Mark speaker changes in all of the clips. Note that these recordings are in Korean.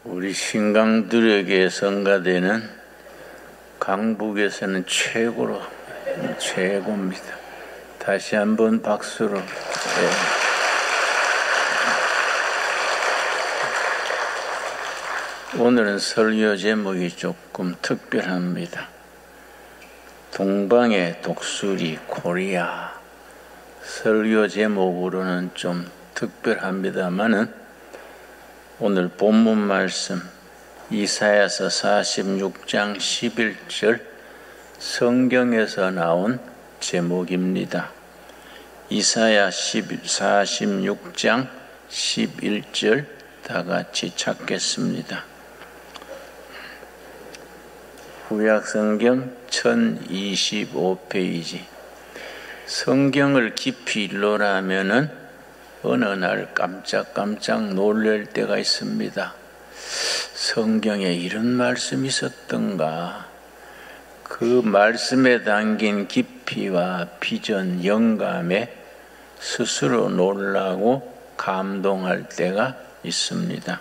Speaker 1: 우리 신강들에게 성가대는 강북에서는 최고입니다. 다시 한번 박수로. 오늘은 설교 제목이 조금 특별합니다. 동방의 독수리 코리아. 설교 제목으로는 좀 특별합니다만은 오늘 본문 말씀 이사야서 46장 11절 성경에서 나온 제목입니다. 이사야 46장 11절 다 같이 찾겠습니다. 구약성경 1025페이지. 성경을 깊이 읽으라면은 어느 날 깜짝깜짝 놀랄 때가 있습니다. 성경에 이런 말씀이 있었던가? 그 말씀에 담긴 깊이와 비전, 영감에 스스로 놀라고 감동할 때가 있습니다.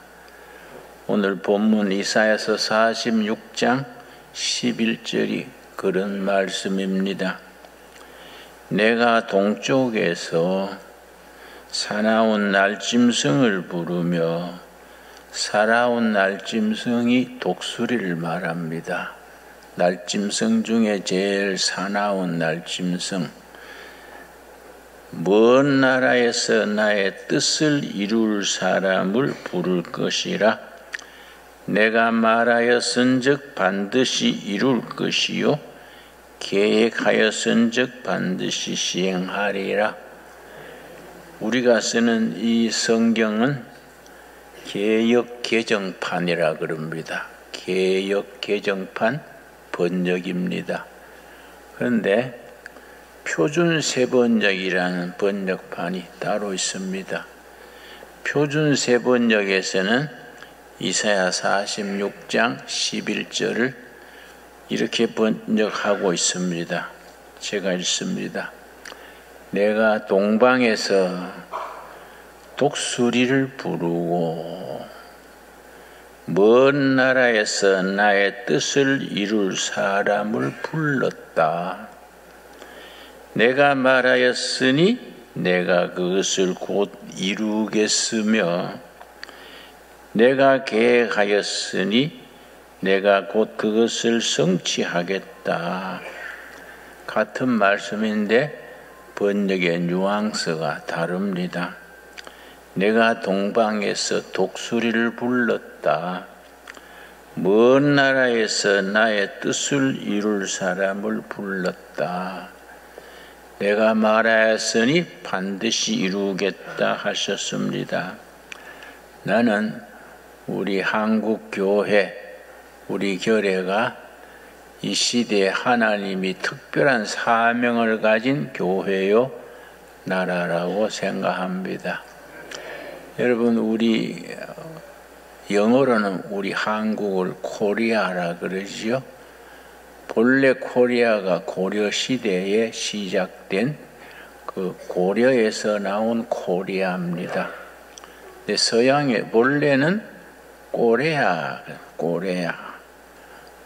Speaker 1: 오늘 본문 이사야서 46장 11절이 그런 말씀입니다. 내가 동쪽에서 사나운 날짐승을 부르며 살아온 날짐승이 독수리를 말합니다. 날짐승 중에 제일 사나운 날짐승. 먼 나라에서 나의 뜻을 이룰 사람을 부를 것이라. 내가 말하였은즉 반드시 이룰 것이요 계획하였은즉 반드시 시행하리라. 우리가 쓰는 이 성경은 개역 개정판이라 그럽니다. 개역 개정판 번역입니다. 그런데 표준 세번역이라는 번역판이 따로 있습니다. 표준 세번역에서는 이사야 46장 11절을 이렇게 번역하고 있습니다. 제가 읽습니다. 내가 동방에서 독수리를 부르고 먼 나라에서 나의 뜻을 이룰 사람을 불렀다. 내가 말하였으니 내가 그것을 곧 이루겠으며 내가 계획하였으니 내가 곧 그것을 성취하겠다. 같은 말씀인데 번역의 뉘앙스가 다릅니다. 내가 동방에서 독수리를 불렀다. 먼 나라에서 나의 뜻을 이룰 사람을 불렀다. 내가 말하였으니 반드시 이루겠다 하셨습니다. 나는 우리 한국 교회, 우리 교회가 이 시대에 하나님이 특별한 사명을 가진 교회요 나라라고 생각합니다. 여러분, 우리 영어로는 우리 한국을 코리아라 그러지요. 본래 코리아가 고려 시대에 시작된 그 고려에서 나온 코리아입니다. 근데 서양의 본래는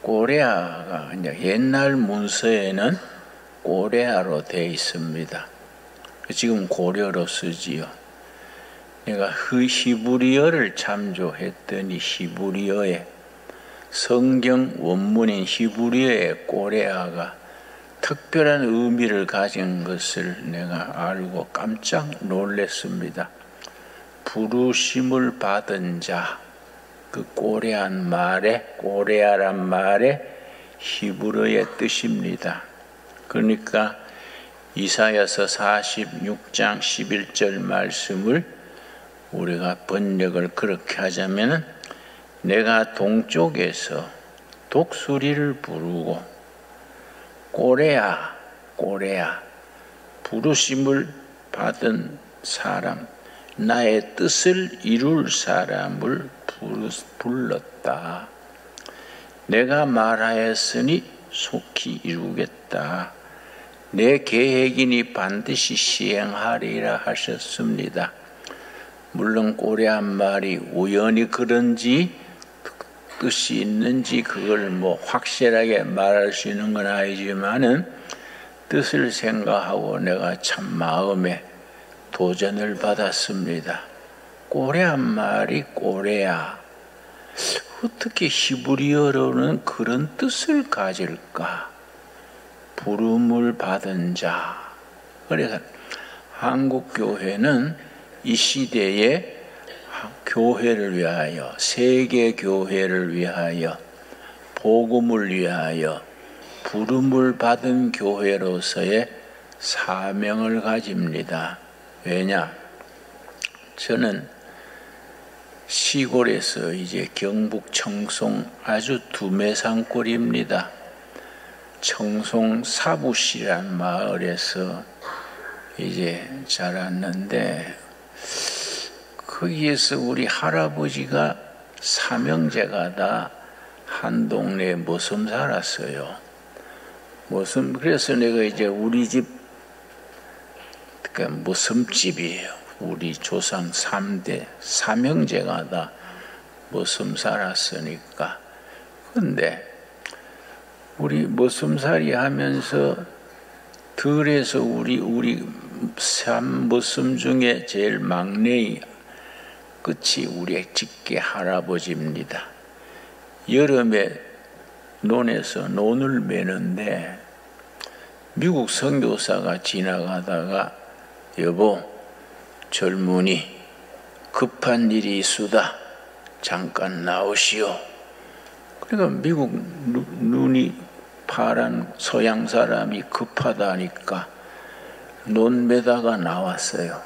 Speaker 1: 꼬레아가 이제 옛날 문서에는 꼬레아로 되어 있습니다. 지금 고려로 쓰지요. 내가 히브리어를 참조했더니 히브리어에 성경 원문인 히브리어의 꼬레아가 특별한 의미를 가진 것을 내가 알고 깜짝 놀랐습니다. 부르심을 받은 자, 그 꼬레아란 말의 히브리어의 뜻입니다. 그러니까 이사야서 46장 11절 말씀을 우리가 번역을 그렇게 하자면은 내가 동쪽에서 독수리를 부르고 꼬레아 부르심을 받은 사람, 나의 뜻을 이룰 사람을 불렀다. 내가 말하였으니 속히 이루겠다. 내 계획이니 반드시 시행하리라 하셨습니다. 물론 꼬레한 말이 우연히 그런지 뜻이 있는지 그걸 뭐 확실하게 말할 수 있는 건 아니지만은 뜻을 생각하고 내가 참 마음에 도전을 받았습니다. 꼬레 한 마리 꼬레야. 어떻게 히브리어로는 그런 뜻을 가질까? 부름을 받은 자. 그래서 한국 교회는 이 시대에 교회를 위하여, 세계 교회를 위하여, 복음을 위하여 부름을 받은 교회로서의 사명을 가집니다. 왜냐? 저는 시골에서 이제 경북 청송 아주 두메산골입니다. 청송 사부시란 마을에서 이제 자랐는데 거기에서 우리 할아버지가 삼형제가 다 한 동네에 머슴 살았어요. 그래서 내가 이제 우리 집, 그러니까 머슴집이에요. 우리 조상 3대, 삼형제가 다 머슴 살았으니까. 근데 우리 머슴살이 하면서 들에서 우리 3머슴 중에 제일 막내의 끝이 우리 직계 할아버지입니다. 여름에 논에서 논을 매는데 미국 선교사가 지나가다가 여보, 젊은이 급한 일이 있수다. 잠깐 나오시오. 그러니까 미국 눈이 파란 서양 사람이 급하다니까 논 매다가 나왔어요.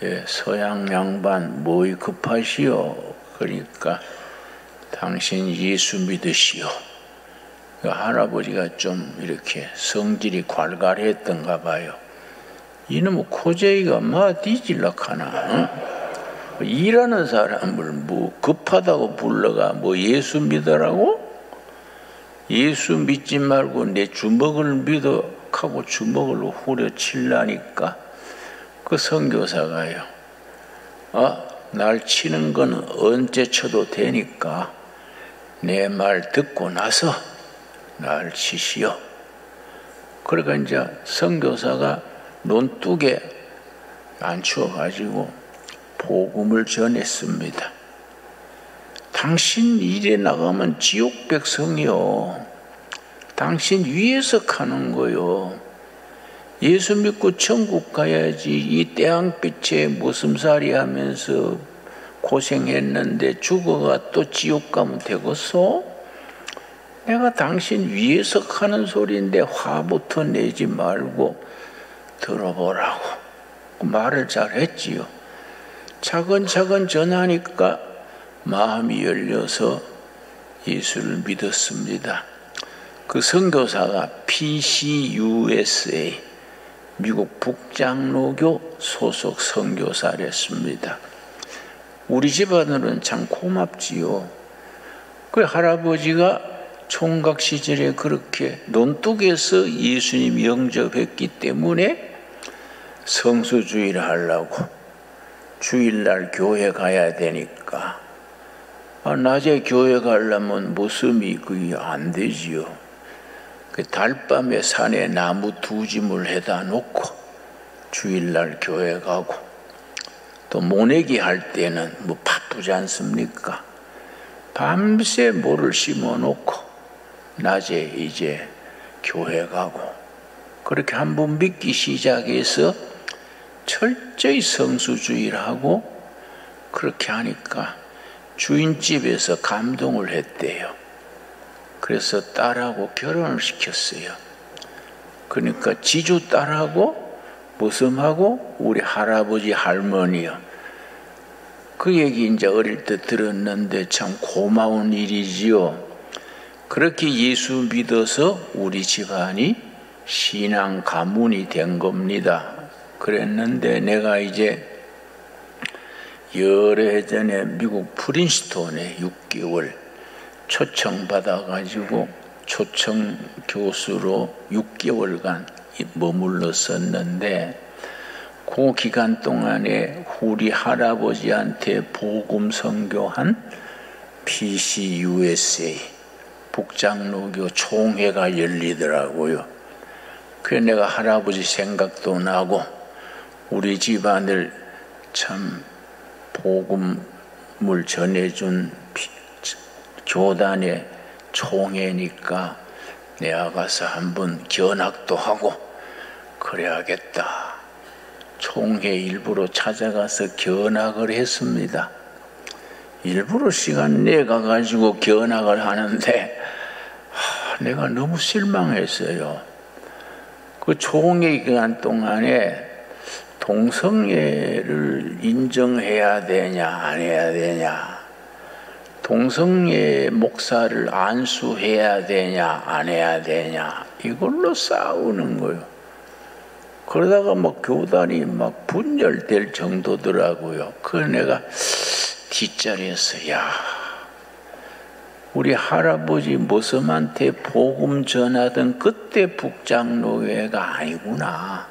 Speaker 1: 예, 서양 양반 뭐이 급하시오? 그러니까 당신 예수 믿으시오. 할아버지가 좀 이렇게 성질이 괄괄했던가 봐요. 이놈의 코제이가 마 뒤질락하나? 일하는 사람을 뭐 급하다고 불러가 뭐 예수 믿으라고? 예수 믿지 말고 내 주먹을 믿어 하고 주먹을 후려치려니까 그 선교사가요. 날 치는 건 언제 쳐도 되니까 내 말 듣고 나서 날 치시오. 그러니까 이제 선교사가 논둑에 앉혀가지고 복음을 전했습니다. 당신 일에 나가면 지옥 백성이요. 당신 위에서 가는 거요. 예수 믿고 천국 가야지. 이 태양빛에 머슴살이 하면서 고생했는데 죽어가 또 지옥 가면 되겠어? 내가 당신 위에서 가는 소리인데 화부터 내지 말고 들어보라고 말을 잘했지요. 차근차근 전하니까 마음이 열려서 예수를 믿었습니다. 그 선교사가 PCUSA 미국 북장로교 소속 선교사랬습니다. 우리 집안으로는 참 고맙지요. 그 할아버지가 총각 시절에 그렇게 논둑에서 예수님 영접했기 때문에 성수주의를 하려고 주일날 교회 가야 되니까 낮에 교회 가려면 모습이 그게 안 되지요. 그 달밤에 산에 나무 2짐을 해다 놓고 주일날 교회 가고 또 모내기 할 때는 뭐 바쁘지 않습니까? 밤새 모를 심어 놓고 낮에 이제 교회 가고 그렇게 한번 믿기 시작해서 철저히 성수주의를 하고 그렇게 하니까 주인집에서 감동을 했대요. 그래서 딸하고 결혼을 시켰어요. 그러니까 지주 딸하고 머슴하고 우리 할아버지 할머니요. 그 얘기 이제 어릴 때 들었는데 참 고마운 일이지요. 그렇게 예수 믿어서 우리 집안이 신앙 가문이 된 겁니다. 그랬는데 내가 이제 여러 해 전에 미국 프린스톤에 6개월 초청받아가지고 초청 교수로 6개월간 머물렀었는데 그 기간 동안에 우리 할아버지한테 복음 선교한 PCUSA 북장로교 총회가 열리더라고요. 그래 내가 할아버지 생각도 나고 우리 집안을 참 복음을 전해준 교단의 총회니까 내가 가서 한번 견학도 하고 그래야겠다. 총회 일부러 찾아가서 견학을 했습니다. 일부러 시간 내가가지고 견학을 하는데 내가 너무 실망했어요. 그 총회 기간 동안에 동성애를 인정해야 되냐 안 해야 되냐, 동성애 목사를 안수해야 되냐 안 해야 되냐, 이걸로 싸우는 거예요. 그러다가 막 교단이 막 분열될 정도더라고요. 그래서 내가 뒷자리에서 야, 우리 할아버지 모섬한테 복음 전하던 그때 북장로회가 아니구나.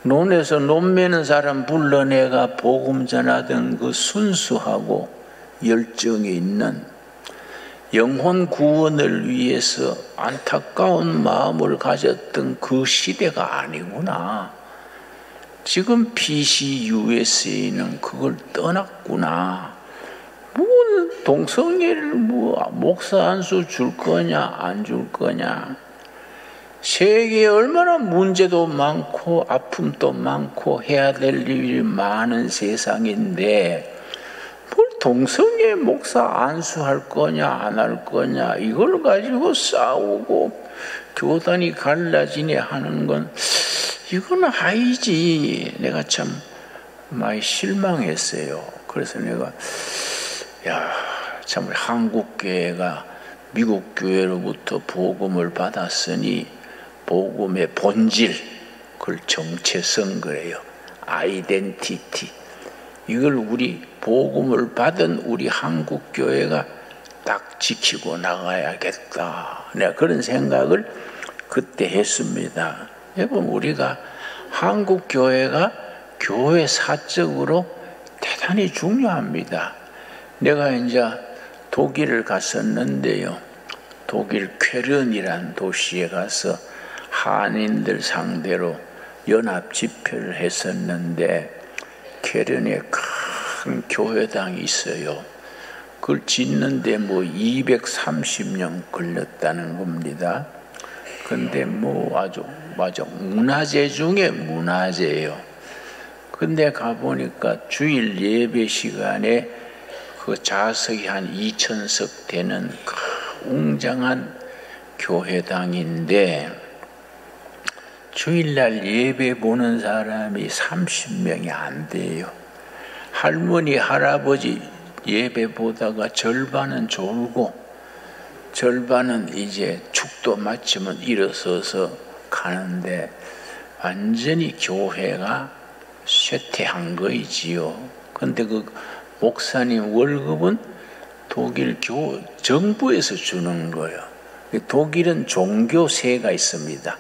Speaker 1: 논에서 논 매는 사람 불러내가 복음 전하던 그 순수하고 열정이 있는, 영혼 구원을 위해서 안타까운 마음을 가졌던 그 시대가 아니구나. 지금 PCUSA는 그걸 떠났구나. 뭐 동성애를 뭐 목사 안수 줄 거냐 안 줄 거냐. 세계에 얼마나 문제도 많고 아픔도 많고 해야 될 일이 많은 세상인데 뭘 동성애 목사 안수할 거냐 안 할 거냐 이걸 가지고 싸우고 교단이 갈라지네 하는 건 이건 아니지. 내가 참 많이 실망했어요. 그래서 내가 참 한국 교회가 미국 교회로부터 복음을 받았으니 복음의 본질, 그걸 정체성 그래요. 아이덴티티. 이걸 우리 복음을 받은 우리 한국 교회가 딱 지키고 나가야겠다. 내가 그런 생각을 그때 했습니다. 여러분, 우리가 한국 교회가 교회 사적으로 대단히 중요합니다. 내가 이제 독일을 갔었는데요. 독일 쾰른이란 도시에 가서 한인들 상대로 연합 집회를 했었는데 쾰른에 큰 교회당이 있어요. 그걸 짓는데 뭐 230년 걸렸다는 겁니다. 근데 뭐 아주 문화재 중에 문화재예요. 근데 가보니까 주일 예배 시간에 그 좌석이 한 2,000석 되는 웅장한 교회당인데 주일날 예배 보는 사람이 30명이 안 돼요. 할머니, 할아버지 예배 보다가 절반은 졸고 절반은 이제 축도 마치면 일어서서 가는데 완전히 교회가 쇠퇴한 거이지요. 근데 그 목사님 월급은 독일 정부에서 주는 거예요. 독일은 종교세가 있습니다.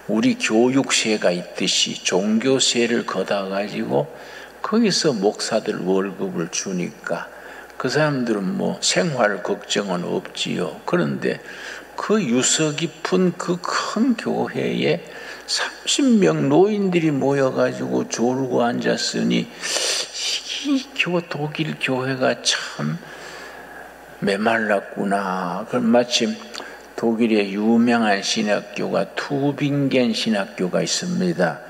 Speaker 1: 우리 교육세가 있듯이 종교세를 걷어가지고 거기서 목사들 월급을 주니까 그 사람들은 뭐 생활 걱정은 없지요. 그런데 그 유서 깊은 그 큰 교회에 30명 노인들이 모여가지고 졸고 앉았으니 이 독일 교회가 참 메말랐구나. 그럼 마침 독일의 유명한 신학교가 투빙겐 신학교가 있습니다.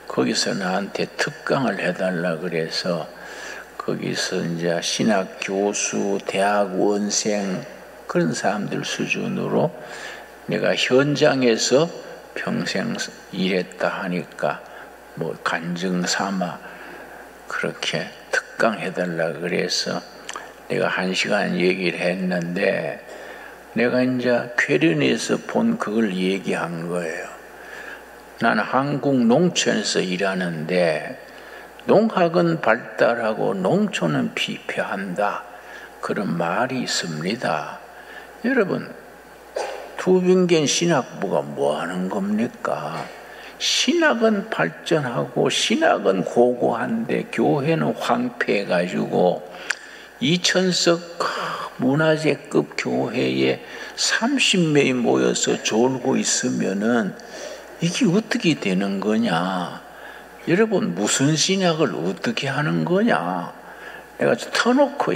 Speaker 1: 거기서 나한테 특강을 해달라 그래서 거기서 이제 신학 교수, 대학 원생 그런 사람들 수준으로 내가 현장에서 평생 일했다 하니까 뭐 간증 삼아 그렇게 특강해달라 그래서 내가 1시간 얘기를 했는데 내가 이제 쾰른에서 본 그걸 얘기한 거예요. 나는 한국 농촌에서 일하는데 농학은 발달하고 농촌은 피폐한다. 그런 말이 있습니다. 여러분, 투빙겐 신학부가 뭐 하는 겁니까? 신학은 발전하고 신학은 고고한데 교회는 황폐해가지고 2,000석 문화재급 교회에 30명이 모여서 졸고 있으면은 이게 어떻게 되는 거냐? 여러분, 무슨 신약을 어떻게 하는 거냐? 내가 터놓고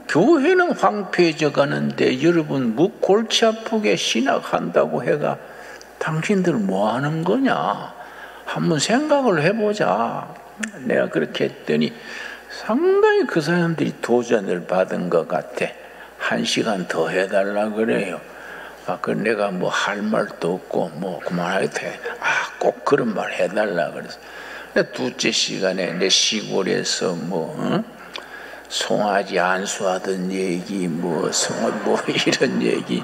Speaker 1: 교회는 황폐해져 가는데 여러분, 골치 아프게 신학한다고 해가 당신들 뭐 하는 거냐? 한번 생각을 해보자. 내가 그렇게 했더니 상당히 그 사람들이 도전을 받은 것 같아. 1시간 더 해달라 그래요. 그 내가 뭐 할 말도 없고 뭐 그만하겠다. 꼭 그런 말 해달라 그래서. 둘째 시간에 내 시골에서 송아지 안수하던 얘기, 뭐 이런 얘기,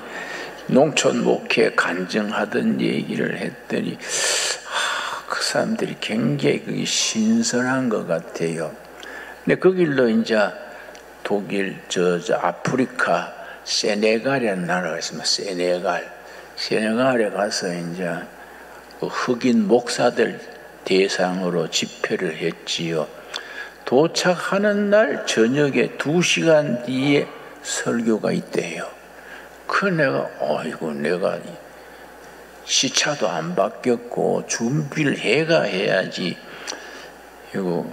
Speaker 1: 농촌 목회 간증하던 얘기를 했더니 그 사람들이 굉장히 그게 신선한 것 같아요. 근데 그 길로 이제 독일, 아프리카, 세네갈이라는 나라가 있습니다. 세네갈에 가서 이제 흑인 목사들 대상으로 집회를 했지요. 도착하는 날 저녁에 2시간 뒤에 설교가 있대요. 내가 시차도 안 바뀌었고 준비를 해야지 이거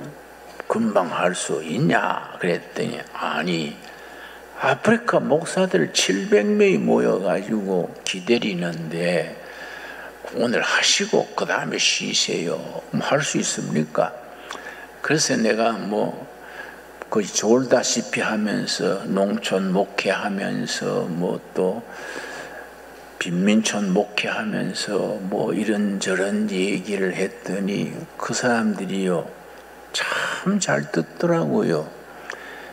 Speaker 1: 금방 할 수 있냐 그랬더니 아니, 아프리카 목사들 700명이 모여가지고 기다리는데 오늘 하시고 그 다음에 쉬세요. 할 수 있습니까? 그래서 내가 거의 졸다시피 하면서 농촌 목회하면서 또 빈민촌 목회하면서 이런저런 얘기를 했더니 그 사람들이요 참 잘 듣더라고요.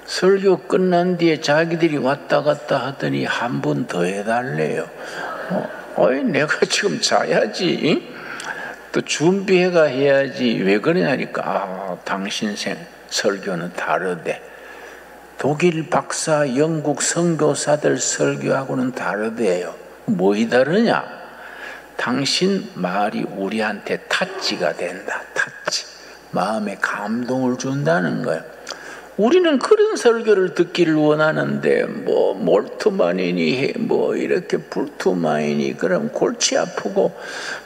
Speaker 1: 설교 끝난 뒤에 자기들이 왔다 갔다 하더니 한 번 더 해달래요. 내가 지금 자야지. 또 준비해가 해야지. 왜 그러냐니까 당신 설교는 다르대. 독일 박사, 영국 선교사들 설교하고는 다르대요. 뭐이 다르냐? 당신 말이 우리한테 타치가 된다. 타치. 마음에 감동을 준다는 거예요. 우리는 그런 설교를 듣기를 원하는데 몰트만이니 이렇게 불트만이니 그럼 골치 아프고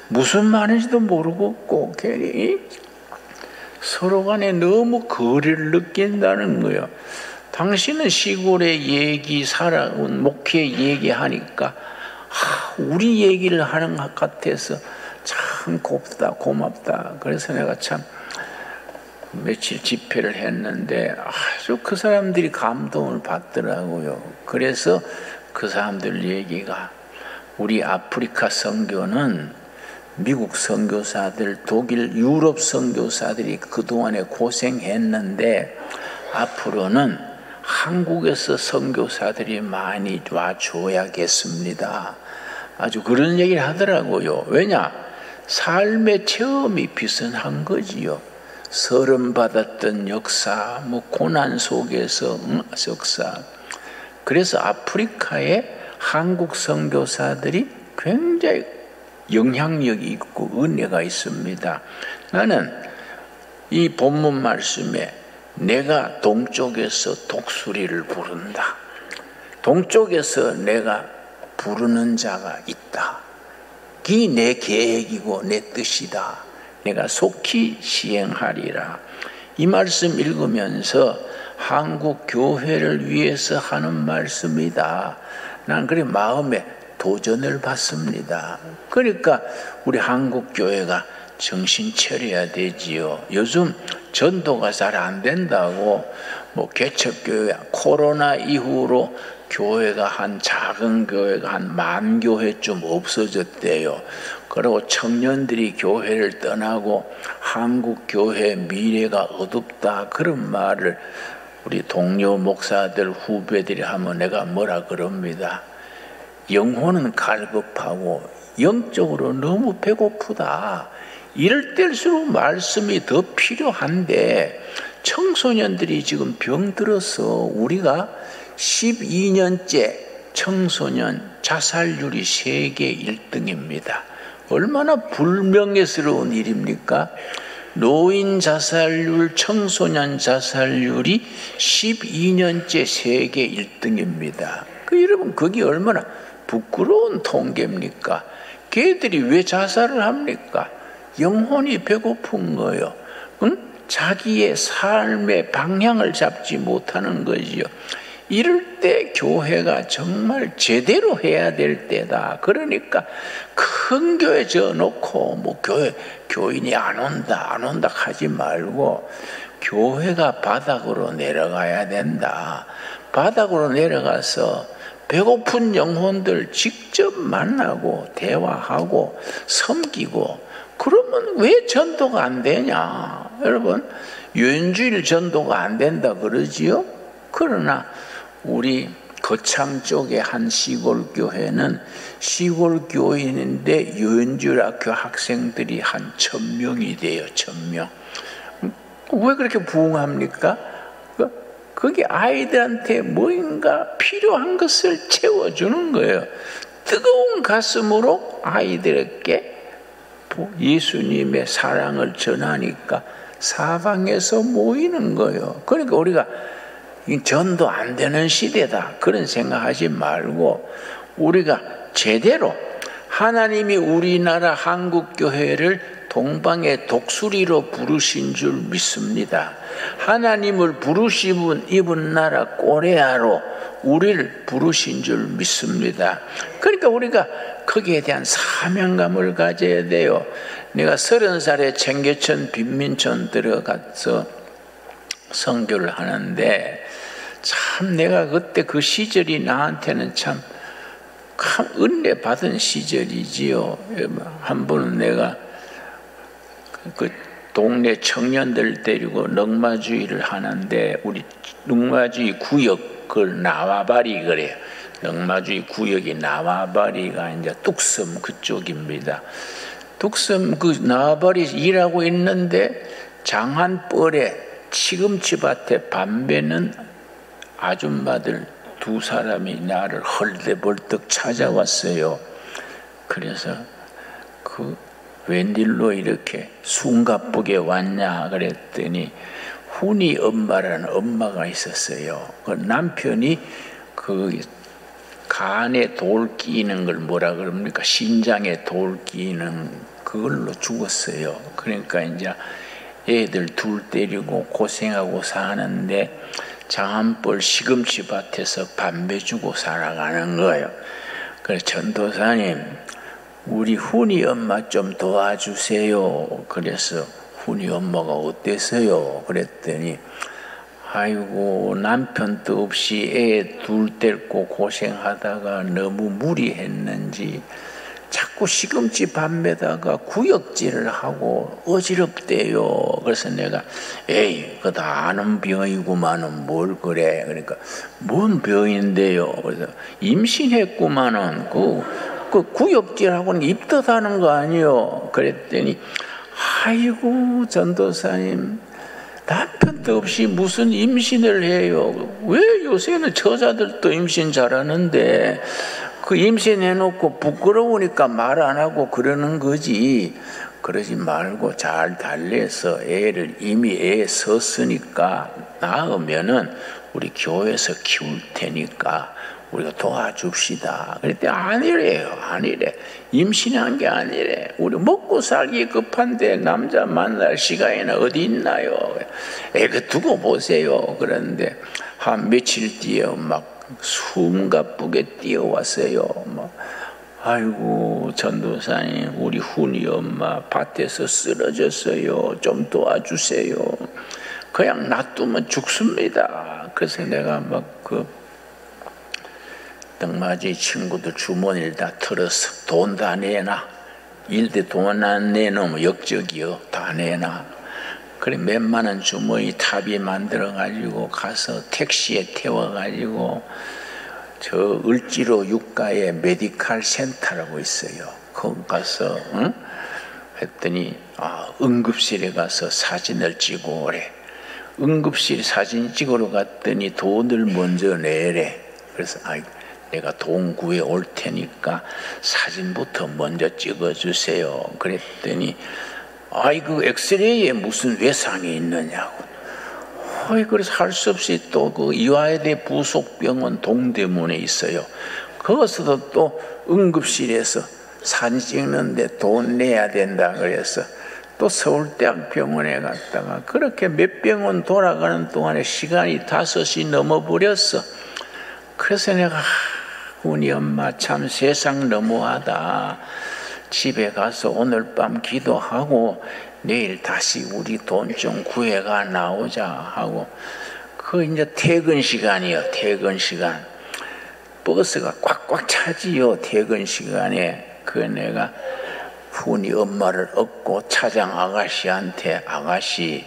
Speaker 1: 무슨 말인지도 모르고 꼭 괜히 서로 간에 너무 거리를 느낀다는 거예요. 당신은 시골의 얘기, 살아온 목회 얘기하니까 우리 얘기를 하는 것 같아서 참 고맙다. 그래서 내가 참 며칠 집회를 했는데 아주 그 사람들이 감동을 받더라고요. 그래서 그 사람들 얘기가 우리 아프리카 선교는 미국 선교사들, 독일, 유럽 선교사들이 그동안에 고생했는데 앞으로는 한국에서 선교사들이 많이 와줘야겠습니다. 아주 그런 얘기를 하더라고요. 왜냐? 삶의 체험이 비슷한 거지요. 서름 받았던 역사, 고난 속에서 역사. 그래서 아프리카에 한국 선교사들이 굉장히 영향력이 있고 은혜가 있습니다. 나는 이 본문 말씀에 내가 동쪽에서 독수리를 부른다. 동쪽에서 내가 부르는 자가 있다. 이 내 계획이고 내 뜻이다. 내가 속히 시행하리라. 이 말씀 읽으면서 한국 교회를 위해서 하는 말씀이다. 난 그래 마음에 도전을 받습니다. 그러니까 우리 한국 교회가 정신 차려야 되지요. 요즘 전도가 잘 안 된다고 개척교회 코로나 이후로 교회가 작은 교회가 한 10,000교회쯤 없어졌대요. 그리고 청년들이 교회를 떠나고 한국 교회 미래가 어둡다 그런 말을 우리 동료 목사들 후배들이 하면 내가 뭐라 그럽니다. 영혼은 갈급하고 영적으로 너무 배고프다. 이럴 때일수록 말씀이 더 필요한데 청소년들이 지금 병들어서 우리가 12년째 청소년 자살률이 세계 1등입니다. 얼마나 불명예스러운 일입니까? 노인 자살률, 청소년 자살률이 12년째 세계 1등입니다. 여러분, 그게 얼마나 부끄러운 통계입니까? 걔들이 왜 자살을 합니까? 영혼이 배고픈 거예요. 응? 자기의 삶의 방향을 잡지 못하는 거지요. 이럴 때 교회가 정말 제대로 해야 될 때다. 그러니까 큰 교회 져놓고 뭐 교인이 안 온다 하지 말고 교회가 바닥으로 내려가야 된다. 바닥으로 내려가서 배고픈 영혼들 직접 만나고 대화하고 섬기고, 그러면 왜 전도가 안 되냐? 여러분, 유엔주일 전도가 안 된다 그러지요? 그러나 우리 거창 쪽의 한 시골 교회는 시골 교인인데 유엔주일학교 학생들이 한 1000명이 돼요. 1000명. 왜 그렇게 부흥합니까? 그게 아이들한테 뭔가 필요한 것을 채워주는 거예요. 뜨거운 가슴으로 아이들에게 예수님의 사랑을 전하니까 사방에서 모이는 거예요. 그러니까 우리가 전도 안 되는 시대다 그런 생각하지 말고, 우리가 제대로 하나님이 우리나라 한국교회를 동방의 독수리로 부르신 줄 믿습니다. 하나님을 부르신 입은 나라 코리아로 우리를 부르신 줄 믿습니다. 그러니까 우리가 거기에 대한 사명감을 가져야 돼요. 내가 30살에 청계천 빈민촌 들어가서 선교를 하는데, 참 내가 그때 그 시절이 나한테는 참 은혜 받은 시절이지요. 한 번은 내가 그 동네 청년들 데리고 넉마주의를 하는데, 우리 넉마주의 구역, 그걸 나와바리 그래요. 넉마주의 구역이 나와바리가 이제 뚝섬 그쪽입니다. 뚝섬 그 나와바리 일하고 있는데 장한벌에 시금치밭에 밤배는 아줌마들 2사람이 나를 헐레벌떡 찾아왔어요. 그래서 그 웬일로 이렇게 숨가쁘게 왔냐 그랬더니 훈이 엄마라는 엄마가 있었어요. 그 남편이 그 간에 돌 끼는 걸 뭐라 그럽니까? 신장에 돌 끼는 그걸로 죽었어요. 그러니까 이제 애들 둘 데리고 고생하고 사는데 장한벌 시금치 밭에서 담배 주고 살아가는 거예요. 그래서 전도사님, 우리 훈이 엄마 좀 도와주세요. 그래서 훈이 엄마가 어땠어요? 그랬더니 아이고, 남편도 없이 애 둘 데리고 고생하다가 너무 무리했는지 자꾸 시금치 밤에다가 구역질을 하고 어지럽대요. 그래서 내가 에이, 그거 다 아는 병이구만은 뭘 그래. 그러니까 뭔 병인데요. 그래서 임신했구만은 그 구역질하고는 입덧하는 거 아니요. 그랬더니 아이고, 전도사님, 남편도 없이 무슨 임신을 해요. 왜 요새는 처자들도 임신 잘하는데 그 임신해놓고 부끄러우니까 말 안 하고 그러는 거지. 그러지 말고 잘 달래서 애를 이미 애 섰으니까 낳으면은 우리 교회에서 키울 테니까 우리가 도와줍시다. 그랬더니 아니래요. 아니래. 임신한 게 아니래. 우리 먹고 살기 급한데 남자 만날 시간이나 어디 있나요? 그 두고 보세요. 그런데 한 며칠 뒤에 막 숨가쁘게 뛰어왔어요. 막 아이고, 전도사님, 우리 훈이 엄마 밭에서 쓰러졌어요. 좀 도와주세요. 그냥 놔두면 죽습니다. 그래서 내가 막 넉마주의 친구들 주머니를 다 털어서 돈 다 내놔. 일대 돈 안 내놓으면 역적이요. 다 내놔. 그래 몇만원 주머니 탑이 만들어가지고 가서 택시에 태워가지고 저 을지로 육가에 메디칼 센터라고 있어요. 거기 가서 했더니 응급실에 가서 사진을 찍고 오래. 응급실 사진 찍으러 갔더니 돈을 먼저 내래. 그래서 내가 돈 구해 올 테니까 사진부터 먼저 찍어주세요. 그랬더니 아이 그 엑스레이에 무슨 외상이 있느냐고. 그래서 할 수 없이 또 그 이화여대 부속병원 동대문에 있어요. 거기서도 또 응급실에서 사진 찍는데 돈 내야 된다 그래서 또 서울대학병원에 갔다가 그렇게 몇 병원 돌아가는 동안에 시간이 5시 넘어버렸어. 그래서 내가 우리 엄마 참 세상 너무하다. 집에 가서 오늘 밤 기도하고 내일 다시 우리 돈 좀 구해가 나오자 하고 그 이제 퇴근 시간이요. 퇴근 시간 버스가 꽉꽉 차지요. 퇴근 시간에 그 내가 훈이 엄마를 업고 차장 아가씨한테 아가씨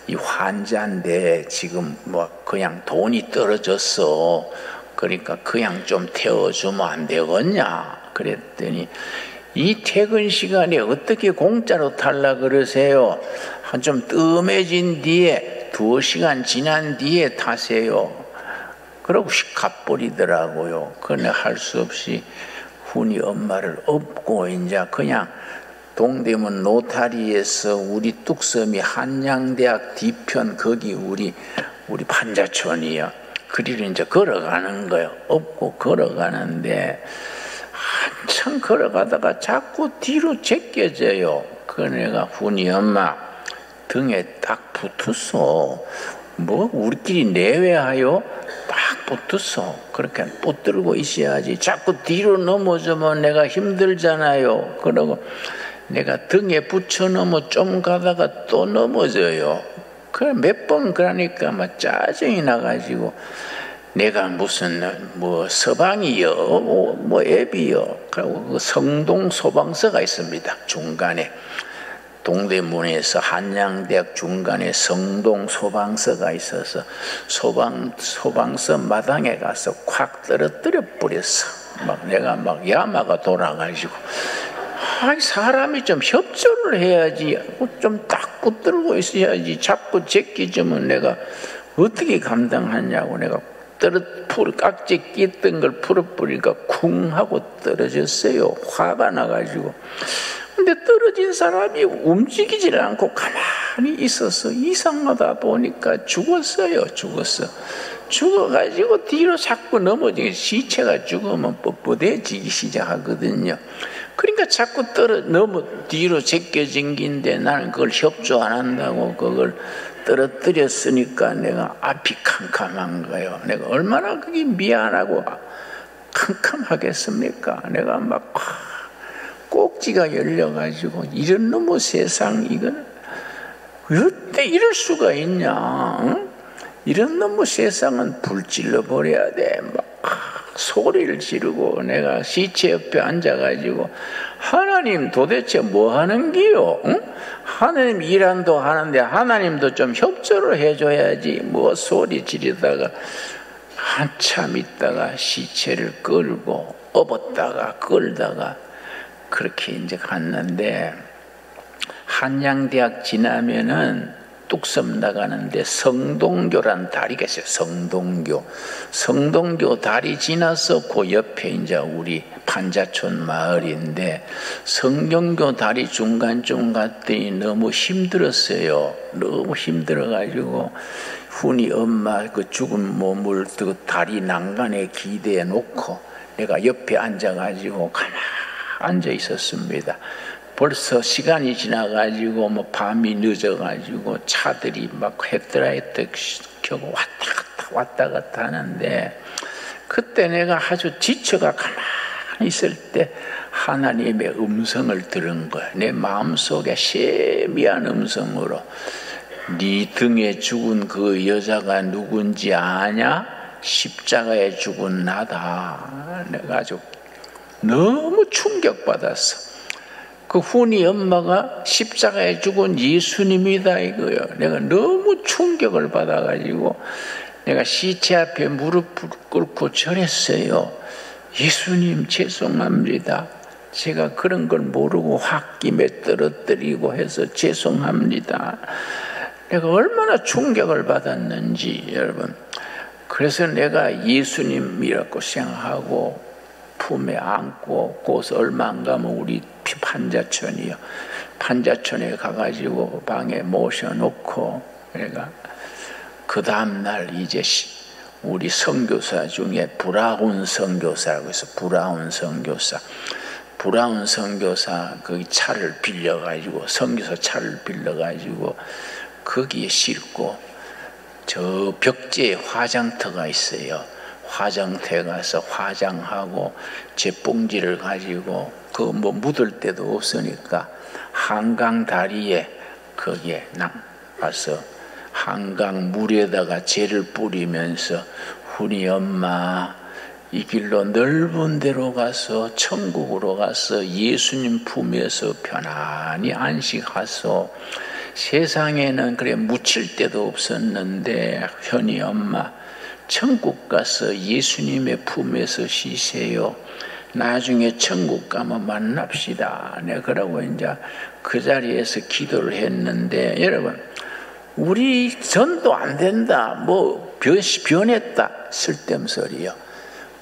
Speaker 1: 이 환자인데 지금 뭐 그냥 돈이 떨어졌어. 그러니까 그냥 좀 태워주면 안 되겠냐 그랬더니 이 퇴근 시간에 어떻게 공짜로 탈라 그러세요? 좀 뜸해진 뒤에 2시간 지난 뒤에 타세요. 그러고 가버리더라고요. 그러나 할 수 없이 훈이 엄마를 업고 이제 그냥 동대문 노타리에서 우리 뚝섬이 한양대학 뒤편 거기 우리 판자촌이요. 그리로 이제 걸어가는 거예요. 업고 걸어가는데 한참 걸어가다가 자꾸 뒤로 제껴져요. 그 내가 훈이 엄마 등에 딱 붙었어. 뭐 우리끼리 내외하여 딱 붙었어. 그렇게 붙들고 있어야지. 자꾸 뒤로 넘어지면 내가 힘들잖아요. 그러고 내가 등에 붙여 넘어 좀 가다가 또 넘어져요. 그래 몇 번 그러니까 막 짜증이 나가지고 내가 무슨 뭐 서방이요 뭐 애비요. 그리고 그 성동 소방서가 있습니다. 중간에 동대문에서 한양대학 중간에 성동 소방서가 있어서 소방서 마당에 가서 콱 떨어뜨려 버렸어. 막 내가 막 야마가 돌아가지고 사람이 좀 협조를 해야지. 좀 딱 붙들고 있어야지. 자꾸 제끼주면 내가 어떻게 감당하냐고. 내가 깍지 끼던 걸 풀어버리니까 쿵 하고 떨어졌어요. 화가 나가지고. 근데 떨어진 사람이 움직이질 않고 가만히 있어서 이상하다 보니까 죽었어요. 죽어가지고 뒤로 자꾸 넘어지게 시체가 죽으면 뻣뻣해지기 시작하거든요. 그러니까 자꾸 뒤로 제껴진 긴데 나는 그걸 협조 안 한다고 그걸 떨어뜨렸으니까 내가 앞이 캄캄한 거예요. 내가 얼마나 그게 미안하고 캄캄하겠습니까? 내가 막 꼭지가 열려가지고 이런 놈의 세상 이건 어때 이럴 수가 있냐? 응? 이런 놈의 세상은 불질러 버려야 돼. 막 소리를 지르고 내가 시체 옆에 앉아가지고 하나님 도대체 뭐 하는 기요? 응? 하나님 일한도 하는데 하나님도 좀 협조를 해줘야지. 뭐 소리 지르다가 한참 있다가 시체를 끌고 업었다가 끌다가 그렇게 이제 갔는데 한양대학 지나면은 뚝섬 나가는데 성동교란 다리가 있어요. 성동교 다리 지나서 그 옆에 이제 우리 판자촌 마을인데 성동교 다리 중간쯤 갔더니 너무 힘들었어요. 너무 힘들어가지고 훈이 엄마 그 죽은 몸을 그 다리 난간에 기대해 놓고 내가 옆에 앉아가지고 가만히 앉아 있었습니다. 벌써 시간이 지나가지고 뭐 밤이 늦어가지고 차들이 막 헤드라이트 켜고 왔다 갔다 하는데 그때 내가 아주 지쳐가 가만히 있을 때 하나님의 음성을 들은 거야. 내 마음속에 세미한 음성으로 네 등에 죽은 그 여자가 누군지 아냐? 십자가에 죽은 나다. 내가 아주 너무 충격받았어. 그 훈이 엄마가 십자가에 죽은 예수님이다 이거요. 내가 너무 충격을 받아가지고 내가 시체 앞에 무릎을 꿇고 절했어요. 예수님 죄송합니다. 제가 그런 걸 모르고 홧김에 떨어뜨리고 해서 죄송합니다. 내가 얼마나 충격을 받았는지 여러분. 그래서 내가 예수님이라고 생각하고 품에 안고 거기서 얼마 안 가면 우리 판자촌이요. 판자촌에 가가지고 방에 모셔놓고, 내가 그 다음날 이제 우리 선교사 중에 브라운 선교사라고 해서 브라운 선교사 그 차를 빌려가지고, 선교사 차를 빌려가지고 거기에 싣고, 저 벽지에 화장터가 있어요. 화장터에 가서 화장하고 jet봉지를 가지고, 그 뭐 묻을 데도 없으니까 한강 다리에 거기에 가서 한강 물에다가 재를 뿌리면서, 우리 엄마 이 길로 넓은 데로 가서 천국으로 가서 예수님 품에서 편안히 안식하소. 세상에는 그래 묻힐 데도 없었는데 현이 엄마 천국 가서 예수님의 품에서 쉬세요. 나중에 천국 가면 만납시다. 네, 그러고 이제 그 자리에서 기도를 했는데, 여러분, 우리 전도 안 된다, 뭐 변했다, 쓸데없는 소리요.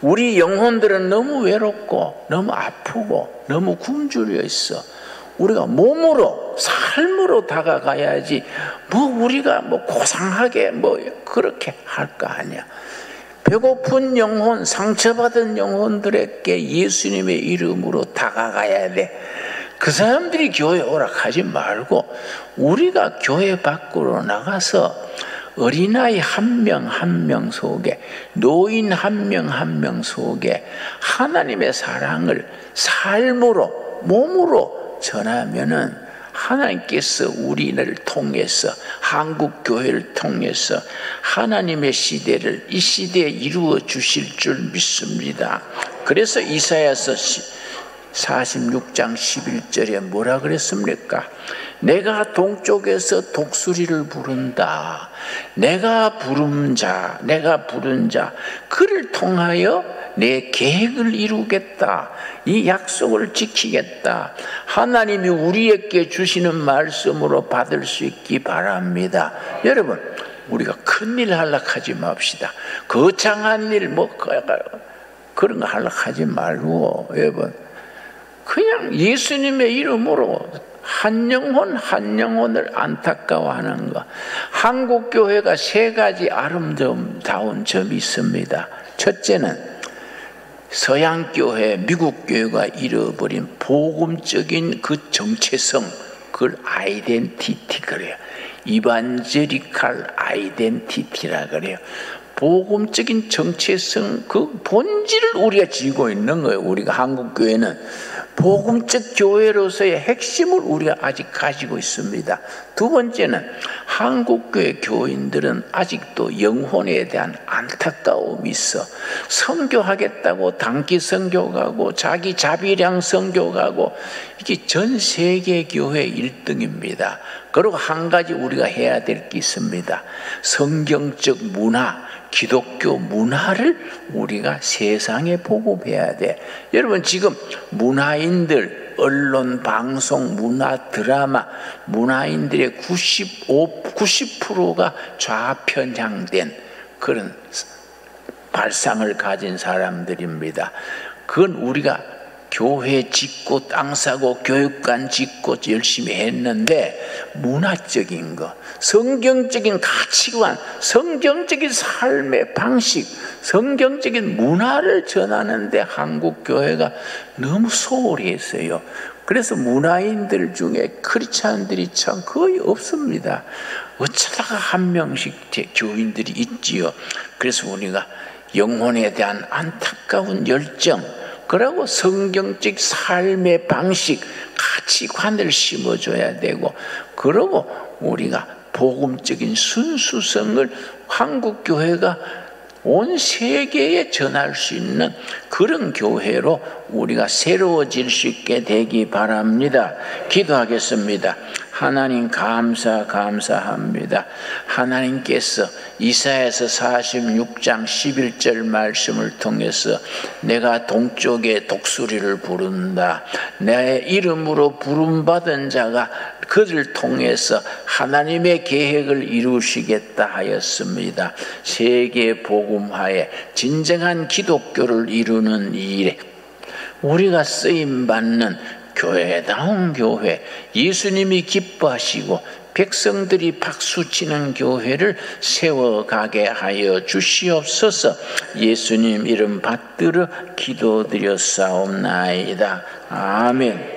Speaker 1: 우리 영혼들은 너무 외롭고 너무 아프고 너무 굶주려 있어. 우리가 몸으로, 삶으로 다가가야지 뭐 우리가 뭐 고상하게 뭐 그렇게 할 거 아니야. 배고픈 영혼, 상처받은 영혼들에게 예수님의 이름으로 다가가야 돼. 그 사람들이 교회 오락하지 말고 우리가 교회 밖으로 나가서 어린아이 한 명 한 명 속에, 노인 한 명 한 명 속에 하나님의 사랑을 삶으로, 몸으로 전하면은 하나님께서 우리를 통해서, 한국 교회를 통해서 하나님의 시대를 이 시대에 이루어 주실 줄 믿습니다. 그래서 이사야서 46장 11절에 뭐라 그랬습니까? 내가 동쪽에서 독수리를 부른다. 내가 부른 자, 그를 통하여 내 계획을 이루겠다. 이 약속을 지키겠다. 하나님이 우리에게 주시는 말씀으로 받을 수 있기 바랍니다. 여러분, 우리가 큰일 하려하지 맙시다. 거창한 일, 그런 거 하려하지 말고, 여러분, 그냥 예수님의 이름으로 한 영혼을 안타까워하는 것. 한국교회가 세 가지 아름다운 점이 있습니다. 첫째는 서양교회, 미국교회가 잃어버린 복음적인 그 정체성, 그걸 아이덴티티 그래요. 이반제리칼 아이덴티티라 그래요. 복음적인 정체성, 그 본질을 우리가 지고 있는 거예요. 우리가 한국교회는 복음적 교회로서의 핵심을 우리가 아직 가지고 있습니다. 두 번째는 한국교회 교인들은 아직도 영혼에 대한 안타까움이 있어. 선교하겠다고 단기 선교 가고 자기 자비량 선교 가고, 이게 전 세계 교회 1등입니다. 그리고 한 가지 우리가 해야 될 게 있습니다. 성경적 문화, 기독교 문화를 우리가 세상에 보급해야 돼. 여러분, 지금 문화인들, 언론, 방송, 문화, 드라마, 문화인들의 90%가 좌편향된 그런 발상을 가진 사람들입니다. 그건 우리가 교회 짓고 땅 사고 교육관 짓고 열심히 했는데, 문화적인 것, 성경적인 가치관, 성경적인 삶의 방식, 성경적인 문화를 전하는데 한국 교회가 너무 소홀히 했어요. 그래서 문화인들 중에 크리스찬들이 참 거의 없습니다. 어쩌다가 한 명씩 교인들이 있지요. 그래서 우리가 영혼에 대한 안타까운 열정, 그리고 성경적 삶의 방식, 가치관을 심어줘야 되고, 그리고 우리가 복음적인 순수성을 한국교회가 온 세계에 전할 수 있는 그런 교회로 우리가 새로워질 수 있게 되기 바랍니다. 기도하겠습니다. 하나님 감사합니다. 하나님께서 이사야서 46장 11절 말씀을 통해서 내가 동쪽에 독수리를 부른다. 내 이름으로 부름받은 자가 그를 통해서 하나님의 계획을 이루시겠다 하였습니다. 세계 복음화에 진정한 기독교를 이루는 일에 우리가 쓰임받는 교회다운 교회, 예수님이 기뻐하시고 백성들이 박수치는 교회를 세워가게 하여 주시옵소서. 예수님 이름 받들어 기도드렸사옵나이다. 아멘.